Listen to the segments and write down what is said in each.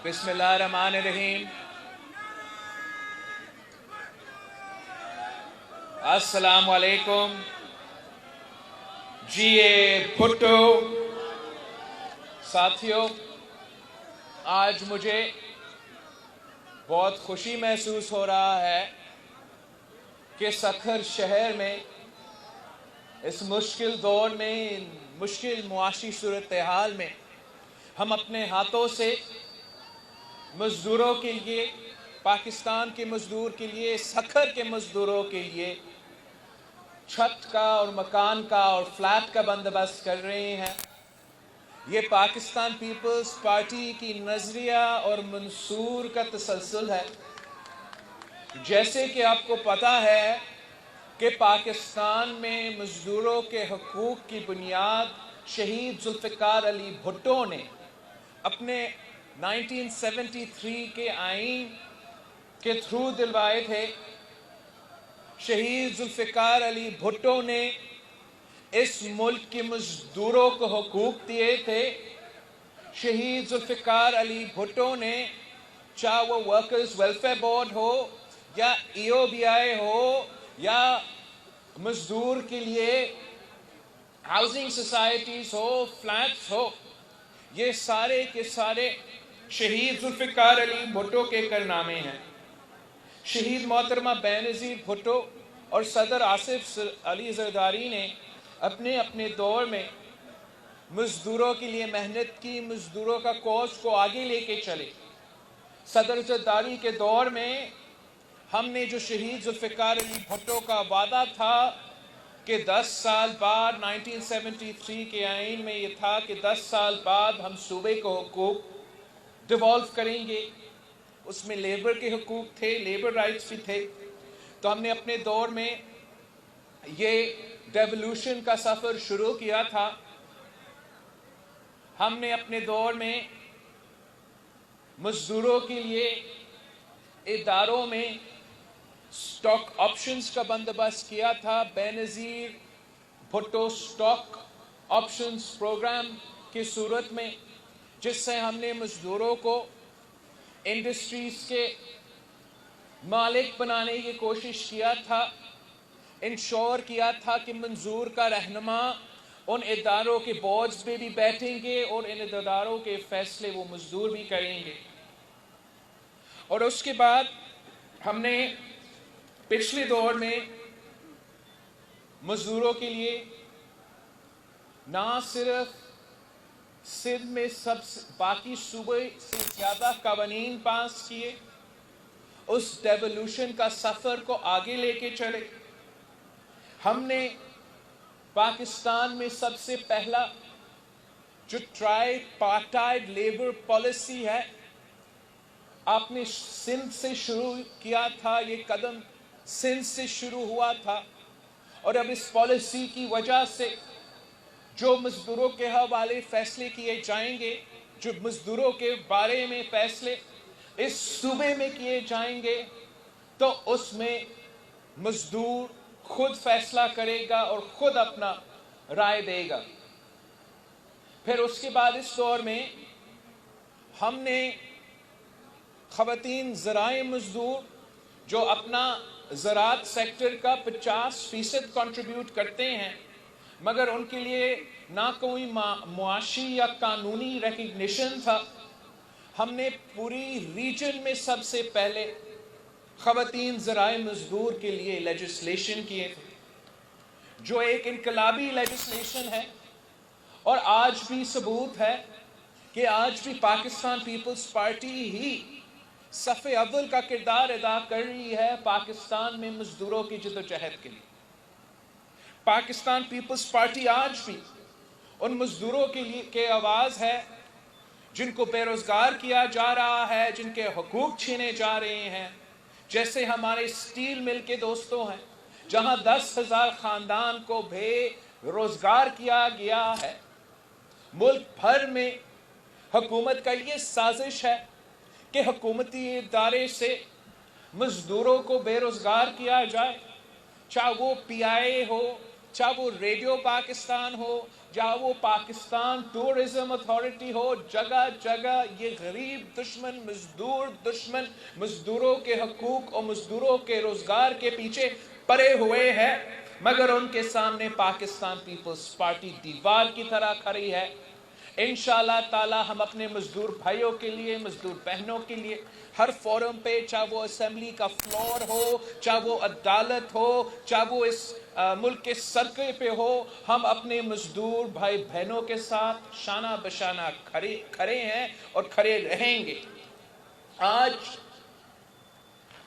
बिस्मिल्लाहिर्रहमानिर्रहीम। अस्सलाम वालेकुम। जीए भुट्टो साथियों, आज मुझे बहुत खुशी महसूस हो रहा है कि सखर शहर में इस मुश्किल दौर में, मुश्किल मुआशी सूरत हाल में हम अपने हाथों से मज़दूरों के लिए, पाकिस्तान के मज़दूर के लिए, सखर के मज़दूरों के लिए छत का और मकान का और फ्लैट का बंदोबस्त कर रहे हैं। ये पाकिस्तान पीपल्स पार्टी की नज़रिया और मंसूर का तसलसल है। जैसे कि आपको पता है कि पाकिस्तान में मज़दूरों के हकूक़ की बुनियाद शहीद जुल्फ़िकार अली भुट्टो ने अपने 1973 के आईन के थ्रू दिलवाए थे। शहीद जुल्फ़िकार अली भुट्टो ने इस मुल्क के मज़दूरों को हकूक़ दिए थे। शहीद जुल्फ़िकार अली भुट्टो ने, चाहे वो वर्कर्स वेलफेयर बोर्ड हो या EOBI हो या मज़दूर के लिए हाउसिंग सोसाइटीज़ हो, फ्लैट्स हो, ये सारे के सारे शहीद जुल्फ़िकार अली भुट्टो के कारनामे हैं। शहीद मोहतरमा बेनज़ीर भुट्टो और सदर आसिफ अली ज़रदारी ने अपने अपने दौर में मज़दूरों के लिए मेहनत की, मज़दूरों का कॉज को आगे लेके चले। सदर ज़रदारी के दौर में हमने जो शहीद जुल्फ़िकार अली भुट्टो का वादा था कि 10 साल बाद, 1973 के आईन में ये था कि 10 साल बाद हम सूबे को हुकूक डिवॉल्व करेंगे। उसमें लेबर के हुकूक थे, लेबर राइट्स भी थे। तो हमने अपने दौर में ये डेवोल्यूशन का सफ़र शुरू किया था। हमने अपने दौर में मज़दूरों के लिए इदारों में स्टॉक ऑप्शंस का बंदोबस्त किया था। Benazir Bhutto stock options programme की सूरत में, जिससे हमने मज़दूरों को इंडस्ट्रीज़ के मालिक बनाने की कोशिश किया था। इंश्योर किया था कि मंजूर का रहनुमा उन इदारों के बोर्ड्स पे भी बैठेंगे और इन इदारों के फैसले वो मज़दूर भी करेंगे। और उसके बाद हमने पिछले दौर में मज़दूरों के लिए ना सिर्फ सिंध में सबसे बाकी सूबे से ज़्यादा कानून पास किए, उस डेवोल्यूशन का सफ़र को आगे लेके चले। हमने पाकिस्तान में सबसे पहला जो ट्राईपार्टाइट लेबर पॉलिसी है, आपने सिंध से शुरू किया था। ये कदम सिंध से शुरू हुआ था और अब इस पॉलिसी की वजह से जो मज़दूरों के हवाले फैसले किए जाएंगे, जो मज़दूरों के बारे में फैसले इस सूबे में किए जाएंगे, तो उसमें मज़दूर खुद फैसला करेगा और खुद अपना राय देगा। फिर उसके बाद इस दौर में हमने ख़वातीन ज़राए मज़दूर जो अपना ज़राअत सेक्टर का 50% कंट्रीब्यूट करते हैं, मगर उनके लिए ना कोई मुआशी या कानूनी रिकग्निशन था, हमने पूरी रीजन में सबसे पहले ख़वातीन ज़राए मज़दूर के लिए लेजिस्लेशन किए थे, जो एक इनकलाबी लेजिस्लेशन है। और आज भी सबूत है कि आज भी पाकिस्तान पीपल्स पार्टी ही सफ़े अव्वल का किरदार अदा कर रही है पाकिस्तान में मज़दूरों की जद्दोजहद के लिए। पाकिस्तान पीपल्स पार्टी आज भी उन मज़दूरों के लिए के आवाज़ है जिनको बेरोज़गार किया जा रहा है, जिनके हकूक़ छीने जा रहे हैं। जैसे हमारे स्टील मिल के दोस्तों हैं, जहां 10,000 ख़ानदान को बेरोज़गार किया गया है। मुल्क भर में हुकूमत का ये साजिश है कि हुकूमती इदारे से मज़दूरों को बेरोज़गार किया जाए, चाहे वो PI हो, چاہے وہ ریڈیو پاکستان ہو، چاہے وہ پاکستان ٹورزم اتھارٹی ہو، جگہ جگہ یہ غریب دشمن، مزدور دشمن، مزدوروں کے حقوق اور مزدوروں کے روزگار کے پیچھے پڑے ہوئے ہیں، مگر ان کے سامنے پاکستان پیپلز پارٹی دیوار کی طرح کھڑی ہے۔ انشاءاللہ تعالی ہم اپنے مزدور بھائیوں کے لیے، مزدور بہنوں کے لیے ہر فورم پہ، چاہے وہ اسمبلی کا فلور ہو، چاہے وہ عدالت ہو، چاہے وہ اس ملک کے سڑکیں پہ ہو، ہم اپنے مزدور بھائی بہنوں کے ساتھ شانہ بشانہ کھڑے ہیں اور کھڑے رہیں گے۔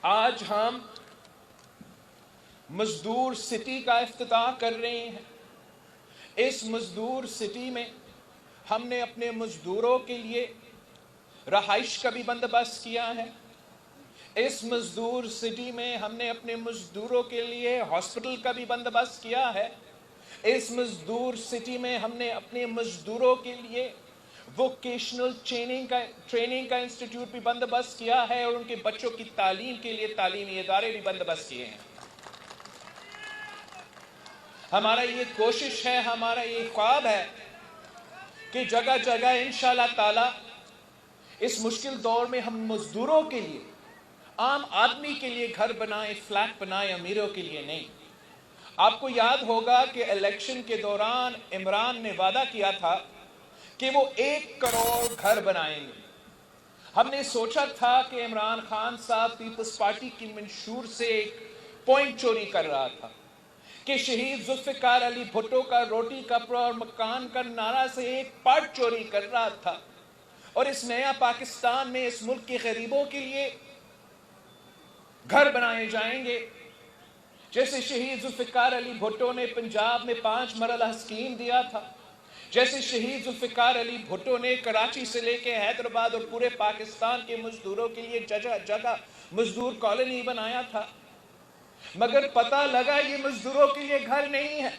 آج ہم مزدور سٹی کا افتتاح کر رہے ہیں۔ اس مزدور سٹی میں ہم نے اپنے مزدوروں کے لیے رہائش کا بھی بندوبست کیا ہے۔ اس مزدور سٹی میں ہم نے اپنے مزدوروں کے لیے ہاسپٹل کا بھی بندوبست کیا ہے۔ اس مزدور سٹی میں ہم نے اپنے مزدوروں کے لیے ووکیشنل ٹریننگ کا انسٹیٹیوٹ بھی بندوبست کیا ہے، اور ان کے بچوں کی تعلیم کے لیے تعلیمی ادارے بھی بندوبست کیے ہیں۔ ہمارا یہ کوشش ہے، ہمارا یہ خواب ہے کہ جگہ جگہ انشاءاللہ تعالی اس مشکل دور میں ہم مزدوروں کے لیے، عام آدمی کے لیے گھر بنائیں، فلیٹ بنائیں، امیروں کے لیے نہیں۔ آپ کو یاد ہوگا کہ الیکشن کے دوران عمران نے وعدہ کیا تھا کہ وہ 1 کروڑ گھر بنائیں گے۔ ہم نے سوچا تھا کہ عمران خان صاحب پیپلز پارٹی کی منشور سے ایک پوائنٹ چوری کر رہا تھا، کہ شہید ذوالفقار علی بھٹو کا روٹی کپڑا اور مکان کا نعرہ سے ایک پارٹ چوری کر رہا تھا، اور اس نیا پاکستان میں اس ملک کے غریبوں کے لیے گھر بنائے جائیں گے۔ جیسے شہید ذوالفقار علی بھٹو نے پنجاب میں 5 مرحلہ اسکیم دیا تھا، جیسے شہید ذوالفقار علی بھٹو نے کراچی سے لے کے حیدرآباد اور پورے پاکستان کے مزدوروں کے لیے جگہ جگہ مزدور کالونی بنایا تھا، مگر پتہ لگا یہ مزدوروں کے لیے گھر نہیں ہے۔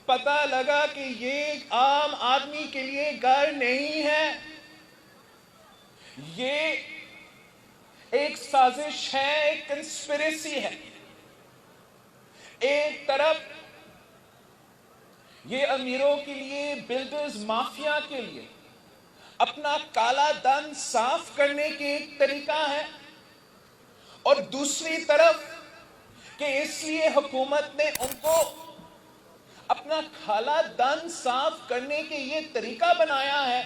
پتہ لگا کہ یہ عام آدمی کے لیے گھر نہیں ہے، یہ ایک سازش ہے، ایک کنسپریسی ہے۔ ایک طرف یہ امیروں کے لیے، بلڈرز مافیا کے لیے اپنا کالا دھن صاف کرنے کے ایک طریقہ ہے، اور دوسری طرف کہ اس لیے حکومت نے ان کو اپنا کالا دھن صاف کرنے کے یہ طریقہ بنایا ہے،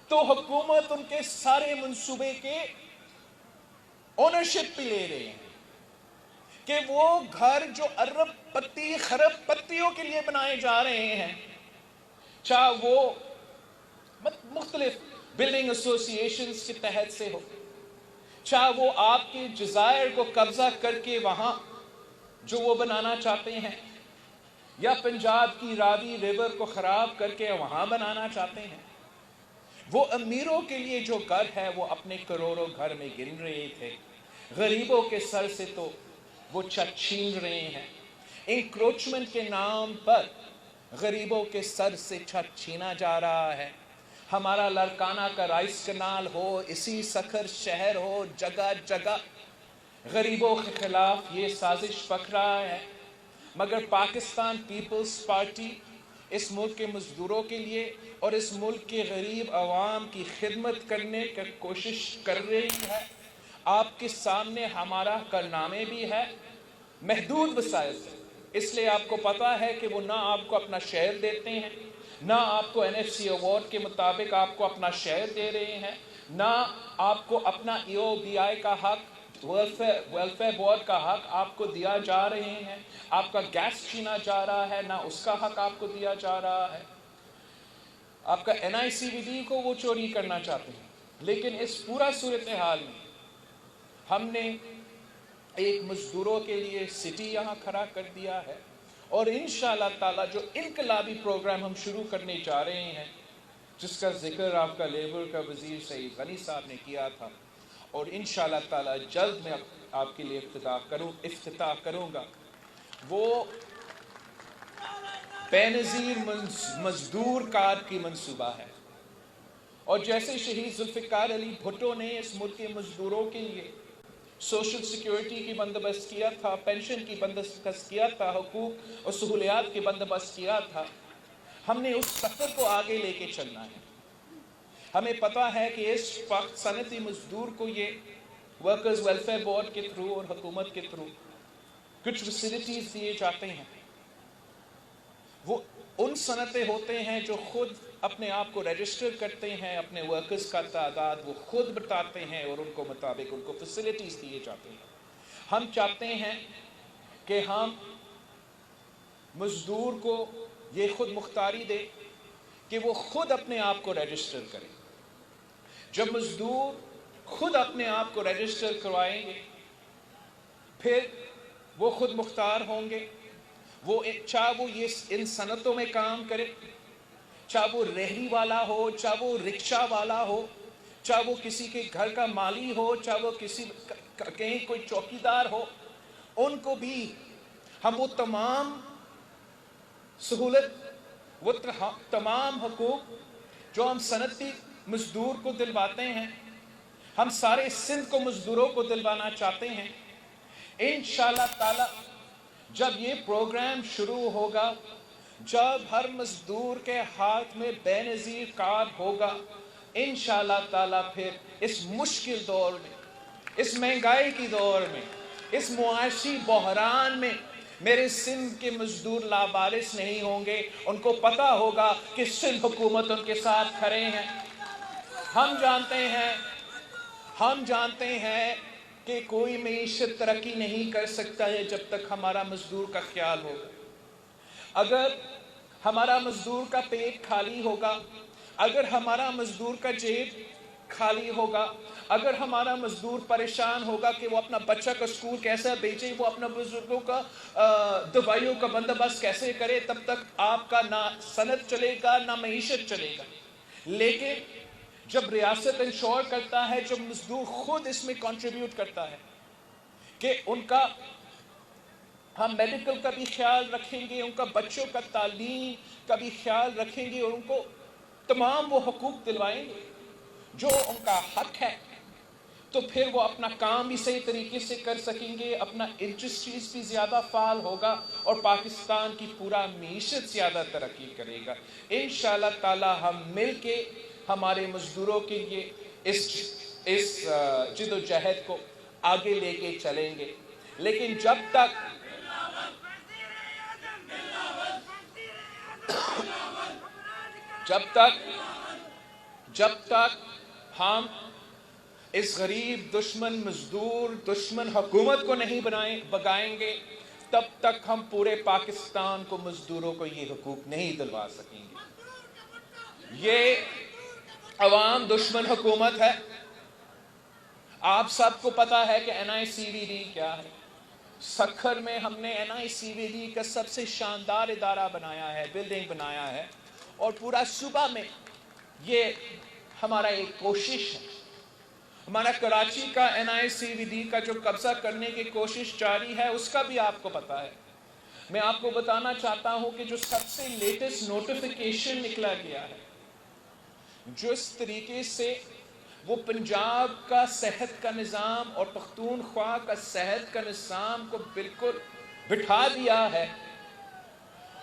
تو حکومت ان کے سارے منصوبے کے اونرشپ بھی لے رہے ہیں، کہ وہ گھر جو ارب پتی خرب پتیوں کے لیے بنائے جا رہے ہیں، چاہے وہ مختلف بلڈنگ ایسوسی ایشنز کے تحت سے ہو، چاہے وہ آپ کے جزائر کو قبضہ کر کے وہاں جو وہ بنانا چاہتے ہیں، یا پنجاب کی راوی ریور کو خراب کر کے وہاں بنانا چاہتے ہیں، وہ امیروں کے لیے جو گھر ہے وہ اپنے کروڑوں گھر میں گن رہے تھے، غریبوں کے سر سے تو وہ چھت چھین رہے ہیں۔ انکروچمنٹ کے نام پر غریبوں کے سر سے چھت چھینا جا رہا ہے۔ ہمارا لڑکانہ کا رائس کنال ہو، اسی سکھر شہر ہو، جگہ جگہ غریبوں کے خلاف یہ سازش پک رہا ہے، مگر پاکستان پیپلز پارٹی اس ملک کے مزدوروں کے لیے اور اس ملک کے غریب عوام کی خدمت کرنے کی کوشش کر رہی ہے۔ آپ کے سامنے ہمارا کارنامے بھی ہے، محدود وسائل سے، اس لیے آپ کو پتا ہے کہ وہ نہ آپ کو اپنا شہر دیتے ہیں، نہ آپ کو NFC ایوارڈ کے مطابق آپ کو اپنا شہر دے رہے ہیں، نہ آپ کو اپنا EOBI کا حق، ویلفیئر بورڈ کا حق آپ کو دیا جا رہے ہیں، آپ کا گیس چھینا جا رہا ہے، نہ اس کا حق آپ کو دیا جا رہا ہے، آپ کا NICVD کو وہ چوری کرنا چاہتے ہیں۔ لیکن اس پورا صورتحال میں ہم نے ایک مزدوروں کے لیے سٹی یہاں کھڑا کر دیا ہے، اور انشاءاللہ تعالی جو انقلابی پروگرام ہم شروع کرنے جا رہے ہیں، جس کا ذکر آپ کا لیبر کا وزیر سعید غنی صاحب نے کیا تھا، اور انشاءاللہ تعالی جلد میں آپ کے لیے افتتاح کروں گا، وہ بے نظیر مزدور کارڈ کی منصوبہ ہے۔ اور جیسے شہید ذوالفقار علی بھٹو نے اس ملک کے مزدوروں کے لیے सोशल सिक्योरिटी की बंदोबस्त किया था, पेंशन की बंदोबस्त किया था, हुकूक और सहूलियात की बंदोबस्त किया था। हमने उस सफ़र को आगे लेके चलना है। हमें पता है कि इस वक्त सनती मजदूर को ये वर्कर्स वेलफेयर बोर्ड के थ्रू और हुकूमत के थ्रू कुछ फैसिलिटीज़ दिए जाते हैं। वो उन सनतें होते हैं जो खुद अपने आप को रजिस्टर करते हैं, अपने वर्कर्स का तादाद वो खुद बताते हैं और उनको मुताबिक उनको फैसिलिटीज़ दिए जाते हैं। हम चाहते हैं कि हम मजदूर को ये खुद मुख्तारी दे कि वो खुद अपने आप को रजिस्टर करें। जब मजदूर खुद अपने आप को रजिस्टर करवाएंगे फिर वो खुद मुख्तार होंगे। वो चाहे वो ये इन सनतों में काम करे, चाहे वो रेहड़ी वाला हो, चाहे वो रिक्शा वाला हो, चाहे वो किसी के घर का माली हो, चाहे वो किसी कहीं कोई चौकीदार हो, उनको भी हम वो तमाम सहूलत, वो तमाम हुकूक जो हम सनती मजदूर को दिलवाते हैं, हम सारे सिंध को मजदूरों को दिलवाना चाहते हैं। इंशाअल्लाह ताला जब ये प्रोग्राम शुरू होगा, जब हर मजदूर के हाथ में बेनज़ीर कार्ड होगा, इंशाअल्लाह ताला फिर इस मुश्किल दौर में, इस महंगाई की दौर में, इस मुआशी बहरान में मेरे सिंध के मजदूर लावारिस नहीं होंगे। उनको पता होगा कि सिंध हुकूमत उनके साथ खड़े हैं। हम जानते हैं कि कोई मईशत तरक्की नहीं कर सकता है जब तक हमारा मजदूर का ख्याल होगा। अगर हमारा मजदूर का पेट खाली होगा, अगर हमारा मजदूर का जेब खाली होगा, अगर हमारा मजदूर परेशान होगा कि वो अपना बच्चा का स्कूल कैसे भेजे, वो अपना बुजुर्गों का दवाइयों का बंदोबस्त कैसे करे, तब तक आपका ना सनत चलेगा ना मईशत चलेगा। लेकिन जब रियासत इंश्योर करता है, जब मजदूर खुद इसमें कंट्रीब्यूट करता है कि उनका हम मेडिकल का भी ख्याल रखेंगे, उनका बच्चों का तालीम का भी ख्याल रखेंगे और उनको तमाम वो हुकूक दिलवाएंगे जो उनका हक है, तो फिर वो अपना काम भी सही तरीके से कर सकेंगे, अपना इंडस्ट्रीज भी ज़्यादा फाल होगा और पाकिस्तान की पूरा मीशत ज़्यादा तरक्की करेगा। इंशाअल्लाह ताला हम मिल के हमारे मजदूरों के लिए इस जिदोजहद को आगे लेके चलेंगे। लेकिन जब तक हम इस गरीब दुश्मन मजदूर दुश्मन हुकूमत को नहीं भगाएंगे, तब तक हम पूरे पाकिस्तान को मजदूरों को ये हुकूक नहीं दिलवा सकेंगे। ये अवाम दुश्मन हुकूमत है। आप सबको पता है कि NICVD क्या है। सखर में हमने NICVD का सबसे शानदार इदारा बनाया है, बिल्डिंग बनाया है, और पूरा सूबा में ये हमारा एक कोशिश है। हमारा कराची का NICVD का जो कब्जा करने की कोशिश जारी है, उसका भी आपको पता है। मैं आपको बताना चाहता हूं कि जो सबसे लेटेस्ट नोटिफिकेशन निकला गया है, जो इस तरीके से वो पंजाब का सेहत का निज़ाम और पख्तूनख्वा का सेहत का निज़ाम को बिल्कुल बिठा दिया है,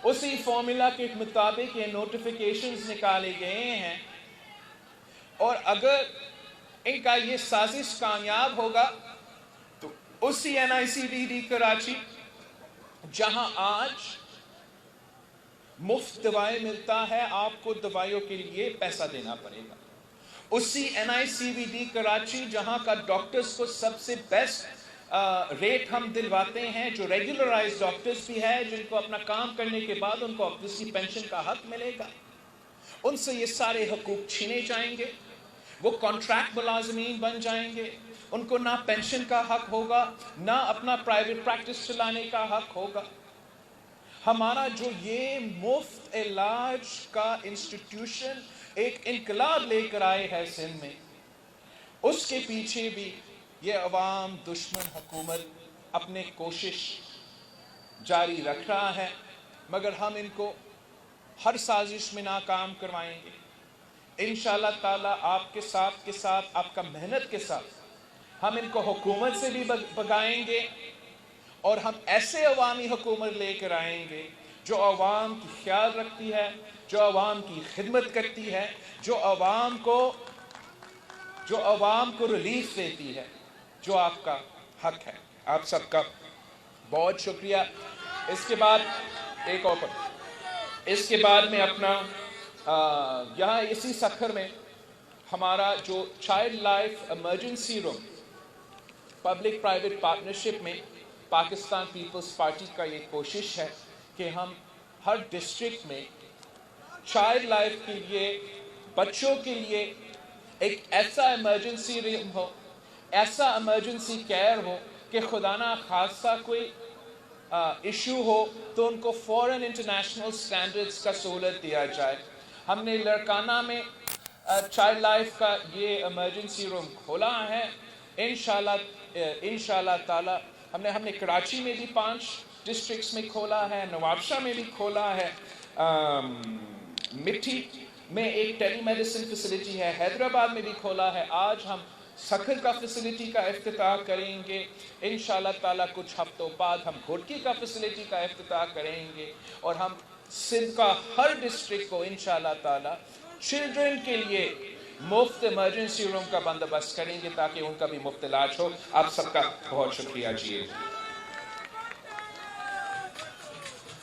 उसी फॉर्मूला के मुताबिक ये नोटिफिकेशंस निकाले गए हैं। और अगर इनका ये साजिश कामयाब होगा तो उसी NICVD कराची, जहां आज मुफ्त दवाएं मिलता है, आपको दवाइयों के लिए पैसा देना पड़ेगा, उसी NICVD कराची जहां का डॉक्टर्स को सबसे बेस्ट रेट हम दिलवाते हैं, जो रेगुलराइज्ड डॉक्टर्स भी है, जिनको अपना काम करने के बाद उनको ऑब्वियसली पेंशन का हक मिलेगा, उनसे ये सारे हकूक छीने जाएंगे। वो कॉन्ट्रैक्ट मुलाजमीन बन जाएंगे, उनको ना पेंशन का हक होगा, ना अपना प्राइवेट प्रैक्टिस चलाने का हक होगा। हमारा जो ये मुफ्त इलाज का इंस्टीट्यूशन एक इनकलाब लेकर आए है सिंध में, उसके पीछे भी ये अवाम दुश्मन हुकूमत अपने कोशिश जारी रख रहा है, मगर हम इनको हर साजिश में नाकाम करवाएंगे। इंशाअल्लाह ताला आपके साथ के साथ, आपका मेहनत के साथ ہم ان کو حکومت سے بھی بگائیں گے اور ہم ایسے عوامی حکومت لے کر آئیں گے جو عوام کی خیال رکھتی ہے، جو عوام کی خدمت کرتی ہے، جو عوام کو ریلیف دیتی ہے، جو آپ کا حق ہے۔ آپ سب کا بہت شکریہ۔ اس کے بعد ایک اور اس کے بعد میں اپنا یہاں اسی سکھر میں ہمارا جو چائلڈ لائف ایمرجنسی روم پبلک پرائیویٹ پارٹنرشپ میں پاکستان پیپلز پارٹی کا یہ کوشش ہے کہ ہم ہر ڈسٹرکٹ میں چائلڈ لائف کے لیے، بچوں کے لیے ایک ایسا ایمرجنسی روم ہو، ایسا ایمرجنسی کیئر ہو کہ خدا نہ خاصہ کوئی ایشو ہو تو ان کو فوراً انٹرنیشنل سٹینڈرڈز کا سہولت دیا جائے۔ ہم نے لڑکانہ میں چائلڈ لائف کا یہ ایمرجنسی روم کھولا ہے، انشاءاللہ تعالی ہم نے کراچی میں بھی 5 ڈسٹرکٹس میں کھولا ہے، نوابشاہ میں بھی کھولا ہے، مٹھی میں ایک ٹیلی میڈیسن فیسلٹی ہے، حیدرآباد میں بھی کھولا ہے۔ آج ہم سکھر کا فیسلٹی کا افتتاح کریں گے، انشاءاللہ تعالی کچھ ہفتوں بعد ہم گھوٹکی کا فیسلٹی کا افتتاح کریں گے، اور ہم سندھ کا ہر ڈسٹرکٹ کو انشاءاللہ تعالی چلڈرن کے لیے مفت ایمرجنسی روم کا بندوبست کریں گے تاکہ ان کا بھی مفت علاج ہو۔ آپ سب کا بہت شکریہ جی۔